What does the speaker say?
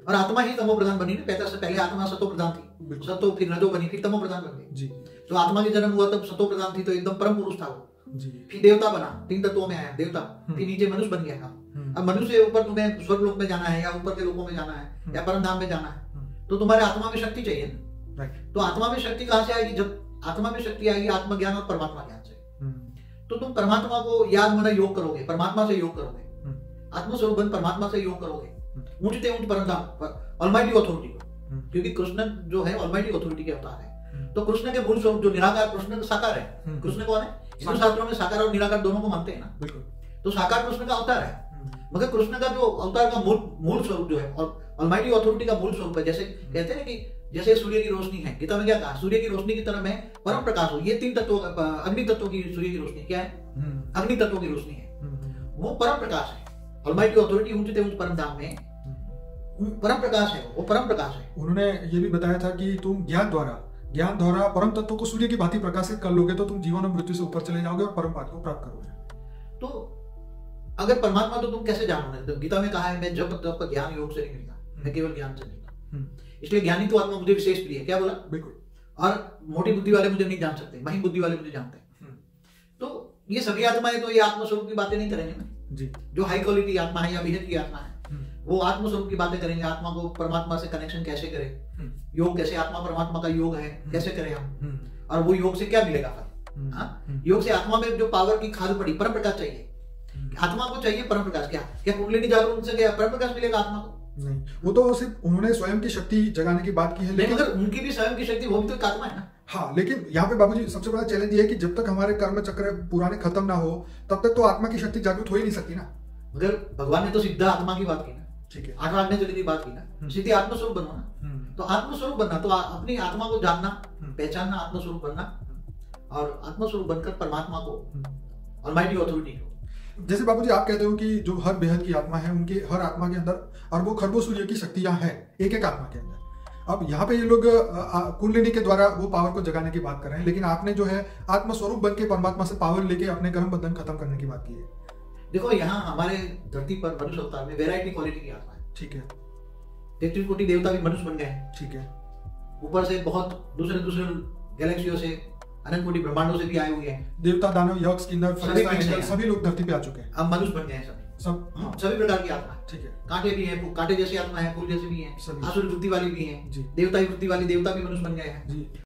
और आत्मा ही तमो प्रधान बनी ना, पैदा से पहले आत्मा सतो प्रधान थी, सतो फिर रजो बनी, फिर तमो प्रधान बन गई जी। तो आत्मा के जन्म हुआ तब सतो प्रधान थी, तो एकदम परम पुरुष था वो जी। फिर देवता बना, 3 तत्वों में आया देवता, फिर नीचे मनुष्य बन गया। अब मनुष्य से ऊपर तुम्हें स्वर्ग लोक में जाना है या ऊपर के लोकों में जाना है या परम धाम में जाना है, तो तुम्हारे आत्मा में शक्ति चाहिए ना। तो आत्मा में शक्ति कहाँ से आएगी? जब आत्मा में शक्ति आएगी आत्मज्ञान और परमात्मा ज्ञान से। तो तुम परमात्मा को याद मना योग करोगे, परमात्मा से योग करोगे, आत्मस्वरूप परमात्मा से योग करोगे, ऊंचते ऊंच परम धाम ऑलमाइटी अथॉरिटी को, क्योंकि कृष्ण जो है ऑलमाइटी अथॉरिटी के अवतार है। तो कृष्ण के मूल स्वरूप जो निराकार, कृष्ण साकार है। कृष्ण कौन है? हिंदू शास्त्रों में साकार और निराकार दोनों को मानते हैं ना। तो साकार कृष्ण का अवतार है, मगर कृष्ण का जो अवतार का मूल स्वरूप जो है ऑलमाइटी अथॉरिटी का मूल स्वरूप है। जैसे कहते हैं कि जैसे सूर्य की रोशनी है, गीता में क्या कहा? सूर्य की रोशनी की तरह मैं परम प्रकाश हूं। ये 3 तत्वों, अग्नि तत्व की सूर्य की रोशनी क्या है? अग्नि तत्व की रोशनी है, वो परम प्रकाश है। ऑलमाइटी अथॉरिटी ऊंचते ऊंच परम धाम में परम प्रकाश है, वो परम प्रकाश है। उन्होंने ये भी बताया था कि तुम ज्ञान द्वारा परम तत्व को सूर्य की भांति प्रकाशित कर लोगे तो तुम जीवन और मृत्यु से ऊपर चले जाओगे और परम पद को प्राप्त करोगे। तो अगर परमात्मा तो तुम कैसे जानोगे? तो गीता में कहा है मैं जब तब ज्ञान योग से नहीं मिलता, मैं केवल ज्ञान से मिलता। इसलिए ज्ञानी तो आत्मा मुझे विशेष प्रिय है। क्या बोला? बिल्कुल। और मोटी बुद्धि वाले मुझे नहीं जान सकते, महीन बुद्धि वाले मुझे जानते हैं। तो ये सभी आत्माएं तो ये आत्मस्वरूप की बातें नहीं करेंगे ना जी। जो हाई क्वालिटी आत्मा है या बेहद की आत्मा है, वो आत्मस्वरूप की बातें करेंगे। आत्मा को परमात्मा से कनेक्शन कैसे करें, योग कैसे, आत्मा परमात्मा का योग है कैसे करें हम, और वो योग से क्या मिलेगा फल? योग से आत्मा में जो पावर की खाद पड़ी, परम प्रकाश चाहिए। आत्मा को चाहिए परम प्रकाश। क्या कुंडलिनी जागरण से क्या परम प्रकाश मिलेगा आत्मा को? नहीं, वो तो सिर्फ उन्होंने स्वयं की शक्ति जगाने की बात की है, लेकिन अगर उनकी भी स्वयं की शक्ति, वो भी तो एक आत्मा है ना। हाँ, लेकिन यहाँ पे बाबूजी सबसे बड़ा चैलेंज ये है कि जब तक हमारे कर्म चक्र पुराने खत्म ना हो तब तक तो आत्मा की शक्ति जागृत हो ही नहीं सकती ना। मगर भगवान ने तो सीधा आत्मा की बात की ना। ठीक है, 8 आज्ञा चली की बात की ना, सीधे आत्मस्वरूप बनना ना। तो आत्मस्वरूप बनना तो अपनी आत्मा को जानना, पहचानना, आत्मस्वरूप बनना और आत्मस्वरूप बनकर परमात्मा को, ऑलमाइटी अथॉरिटी को। जैसे बाबूजी आप कहते हो कि जो हर बेहद की आत्मा है उनके हर आत्मा के अंदर अरबों खरबों सूर्य की शक्तियां हैं एक एक आत्मा के अंदर। अब यहाँ पे ये लोग कुंडलिनी के द्वारा वो पावर को जगाने की बात कर रहे हैं, लेकिन आपने जो है आत्मस्वरूप बन के परमात्मा से पावर लेके अपने कर्म बंधन खत्म करने की बात की है। देखो यहाँ हमारे धरती पर मनुष्य अवतार में वैरायटी क्वालिटी की आत्मा है। ठीक है, 33 कोटि देवता भी मनुष्य बन गए हैं। ठीक है, ऊपर से बहुत दूसरे गैलेक्सियों से, अनंत कोटि ब्रह्मांडों से भी आए हुए हैं। देवता, दानव, यक्ष, किन्नर, फरिश्ता, सभी लोग धरती पे आ चुके हैं। अब मनुष्य बन गए हैं सभी प्रकार की आत्मा। ठीक है, कांटे भी हैं, कांटे जैसी आत्मा है, फूल जैसी भी हैं, आसुरी वृत्ति वाली भी हैं, जी। देवता की वृत्ति वाली देवता भी मनुष्य बन गए हैं। जी।